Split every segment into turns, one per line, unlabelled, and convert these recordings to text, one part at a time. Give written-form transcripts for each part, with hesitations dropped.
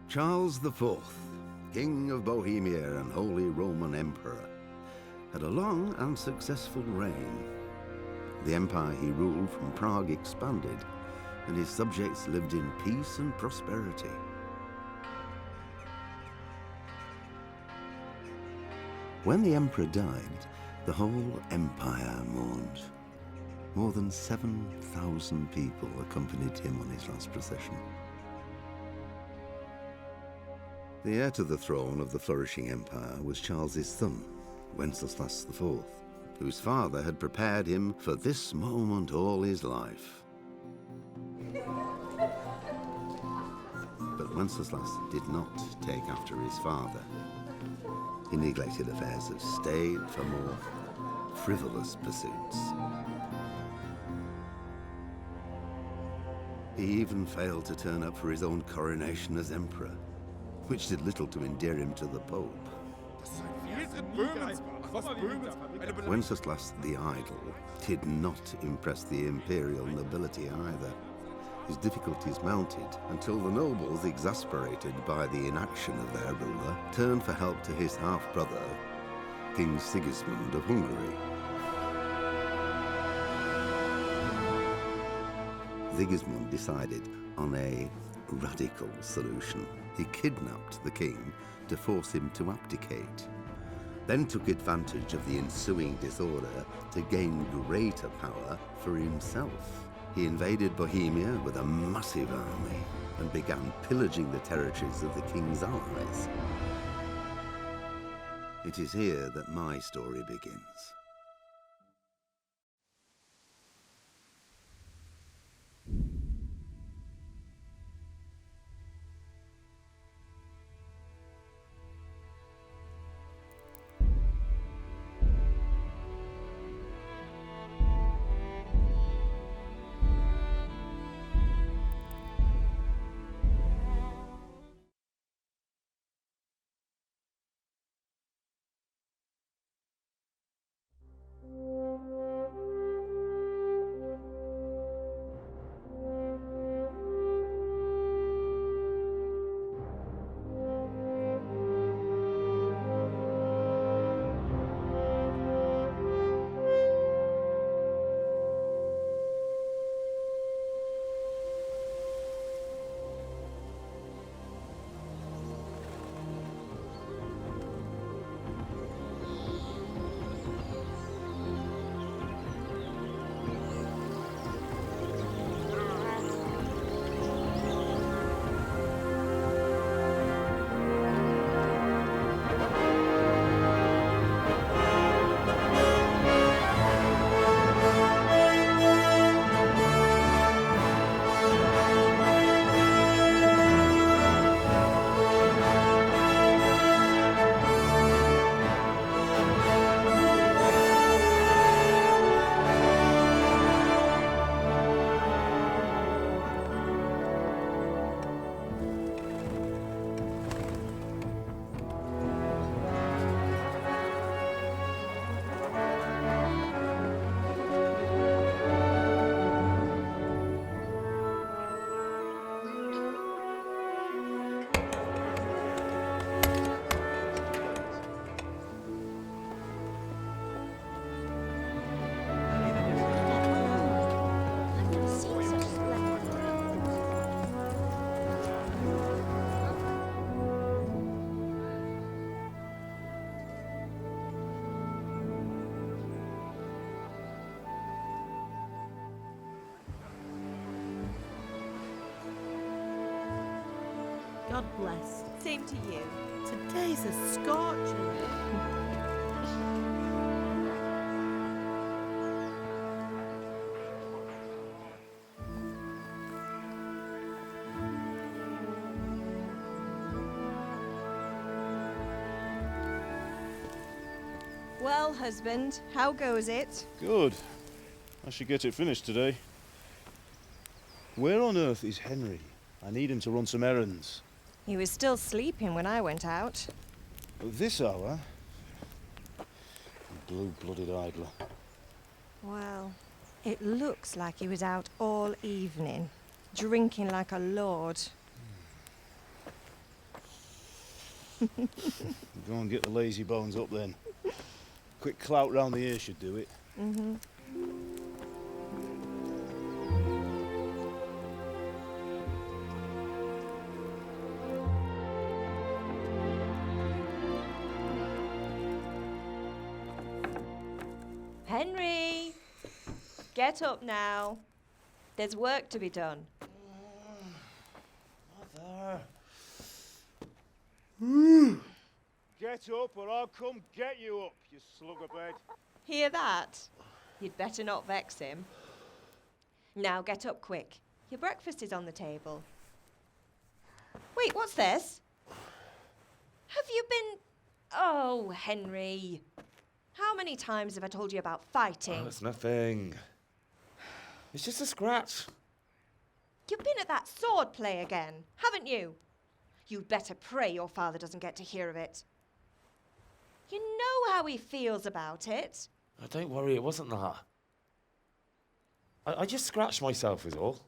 Charles IV, King of Bohemia and Holy Roman Emperor, had a long and successful reign. The empire he ruled from Prague expanded, and his subjects lived in peace and prosperity. When the emperor died, the whole empire mourned. More than 7,000 people accompanied him on his last procession. The heir to the throne of the flourishing empire was Charles's son, Wenceslas IV, whose father had prepared him for this moment all his life. But Wenceslas did not take after his father. He neglected affairs of state for more frivolous pursuits. He even failed to turn up for his own coronation as emperor, which did little to endear him to the Pope. Wenceslas the Idle did not impress the imperial nobility either. His difficulties mounted until the nobles, exasperated by the inaction of their ruler, turned for help to his half-brother, King Sigismund of Hungary. Sigismund decided on a radical solution. He kidnapped the king to force him to abdicate, then took advantage of the ensuing disorder to gain greater power for himself. He invaded Bohemia with a massive army and began pillaging the territories of the king's allies. It is here that my story begins.
God bless. Same to you. Today's a scorcher.
Well, husband, how goes it?
Good. I should get it finished today. Where on earth is Henry? I need him to run some errands.
He was still sleeping when I went out.
At this hour? Blue-blooded idler.
Well, it looks like he was out all evening, drinking like a lord.
Go and get the lazy bones up then. Quick clout round the ear should do it.
Henry! Get up now. There's work to be done.
Mother. Get up or I'll come get you up, you slugabed.
Hear that? You'd better not vex him. Now get up quick. Your breakfast is on the table. Wait, what's this? Have you been... Oh, Henry. How many times have I told you about fighting?
Oh, it's nothing. It's just a scratch.
You've been at that sword play again, haven't you? You'd better pray your father doesn't get to hear of it. You know how he feels about it.
Oh, don't worry, it wasn't that. I just scratched myself is all.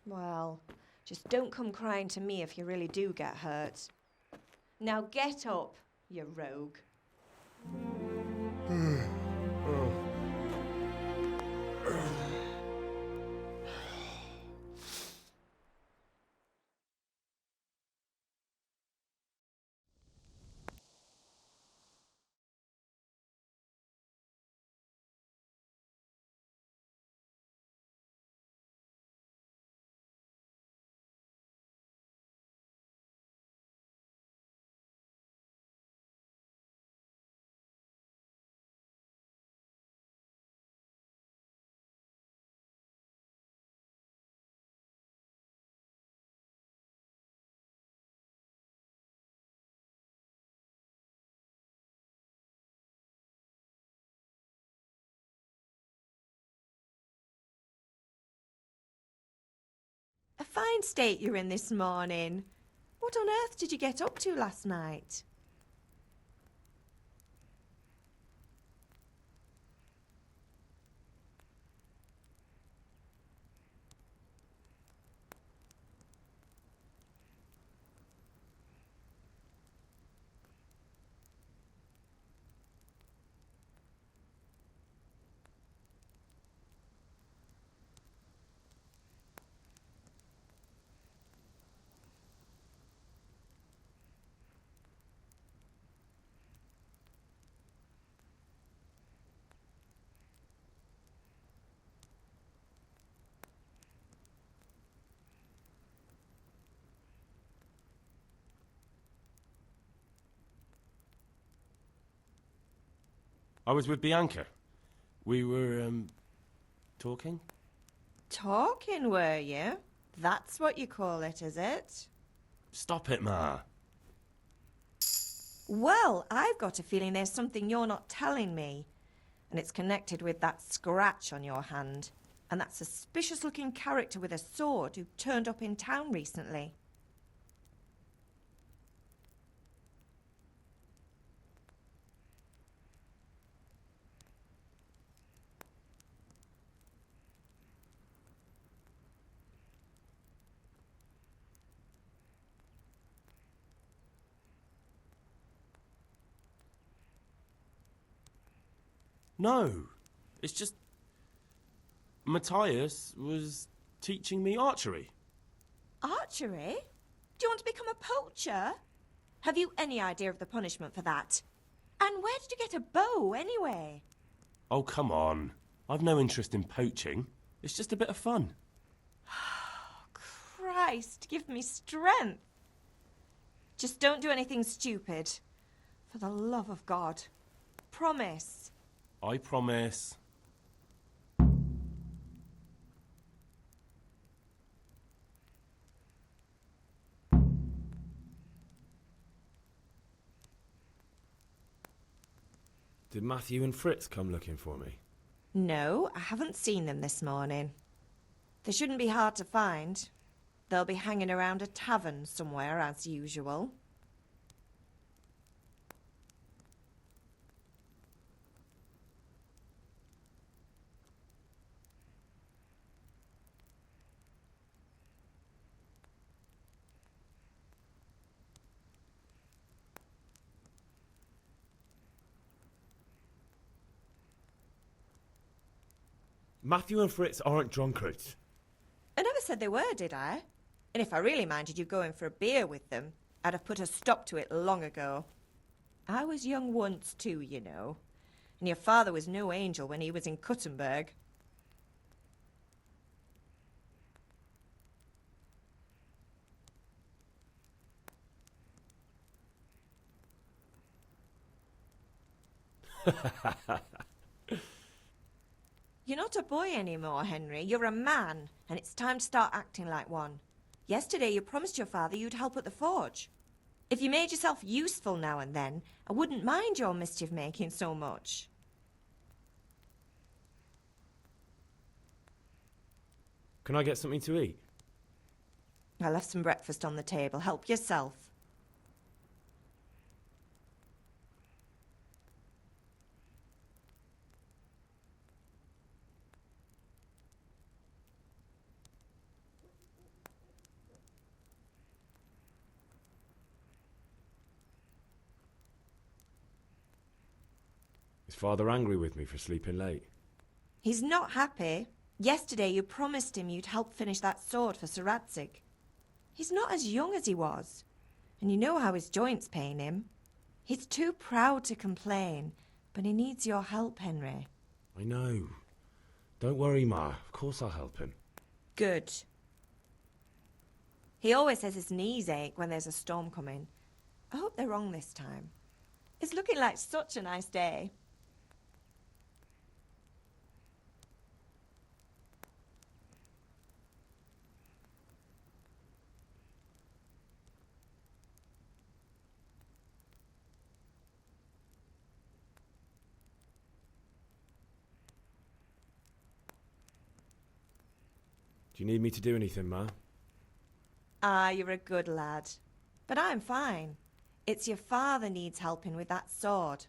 Well, just don't come crying to me if you really do get hurt. Now get up, you rogue. A fine state you're in this morning. What on earth did you get up to last night?
I was with Bianca. We were, talking?
Talking, were you? That's what you call it, is it?
Stop it, Ma.
Well, I've got a feeling there's something you're not telling me. And it's connected with that scratch on your hand. And that suspicious-looking character with a sword who turned up in town recently.
No. It's just... Matthias was teaching me archery.
Archery? Do you want to become a poacher? Have you any idea of the punishment for that? And where did you get a bow, anyway?
Oh, come on. I've no interest in poaching. It's just a bit of fun.
Christ, give me strength. Just don't do anything stupid. For the love of God. Promise.
I promise.
Did Matthew and Fritz come looking for me?
No, I haven't seen them this morning. They shouldn't be hard to find. They'll be hanging around a tavern somewhere, as usual.
Matthew and Fritz aren't drunkards.
I never said they were, did I? And if I really minded you going for a beer with them, I'd have put a stop to it long ago. I was young once too, you know. And your father was no angel when he was in Kuttenberg. You're not a boy anymore, Henry. You're a man, and it's time to start acting like one. Yesterday you promised your father you'd help at the forge. If you made yourself useful now and then, I wouldn't mind your mischief-making so much.
Can I get something to eat?
I left some breakfast on the table. Help yourself.
Is Father angry with me for sleeping late?
He's not happy. Yesterday you promised him you'd help finish that sword for Sir Radzig. He's not as young as he was, and you know how his joints pain him. He's too proud to complain, but he needs your help, Henry.
I know. Don't worry, Ma. Of course I'll help him.
Good. He always says his knees ache when there's a storm coming. I hope they're wrong this time. It's looking like such a nice day.
Do you need me to do anything, Ma?
Ah, you're a good lad. But I'm fine. It's your father needs helping with that sword.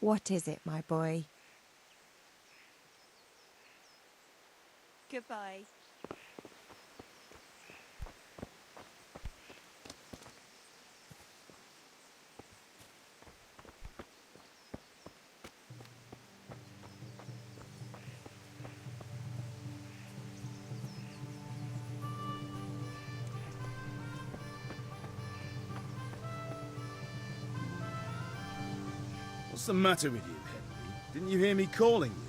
What is it, my boy? Goodbye.
What's the matter with you, Henry? Didn't you hear me calling you?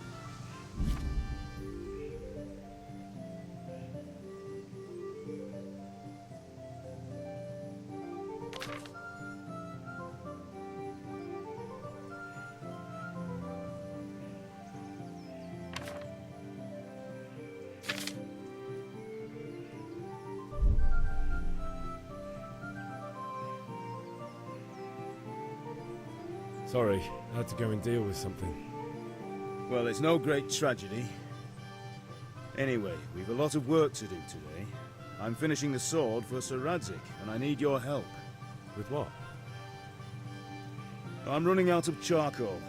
Sorry, I had to go and deal with something.
Well, it's no great tragedy. Anyway, we've a lot of work to do today. I'm finishing the sword for Sir Radzig, and I need your help.
With what?
I'm running out of charcoal.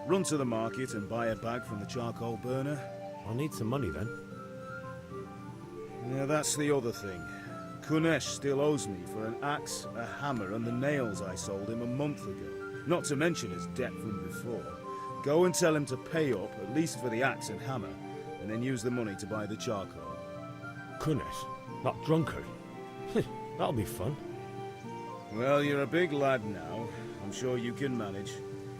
Run to the market and buy a bag from the charcoal burner.
I'll need some money then.
Yeah, that's the other thing. Kunesh still owes me for an axe, a hammer, and the nails I sold him a month ago. Not to mention his debt from before. Go and tell him to pay up, at least for the axe and hammer, and then use the money to buy the charcoal.
Kunesh? That drunkard? That'll be fun.
Well, you're a big lad now. I'm sure you can manage.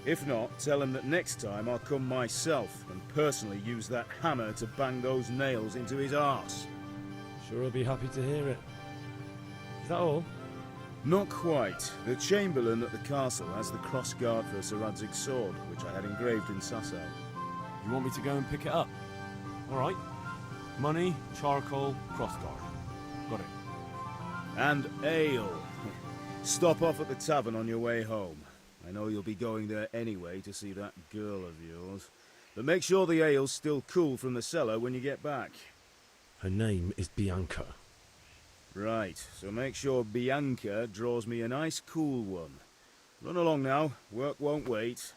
If not, tell him that next time I'll come myself and personally use that hammer to bang those nails into his arse.
Sure he'll be happy to hear it. Is that all?
Not quite. The Chamberlain at the castle has the crossguard for Sir Radzig's sword, which I had engraved in Sasau.
You want me to go and pick it up? All right. Money, charcoal, crossguard. Got it.
And ale. Stop off at the tavern on your way home. I know you'll be going there anyway to see that girl of yours. But make sure the ale's still cool from the cellar when you get back.
Her name is Bianca.
Right, so make sure Bianca draws me a nice cool one. Run along now, work won't wait.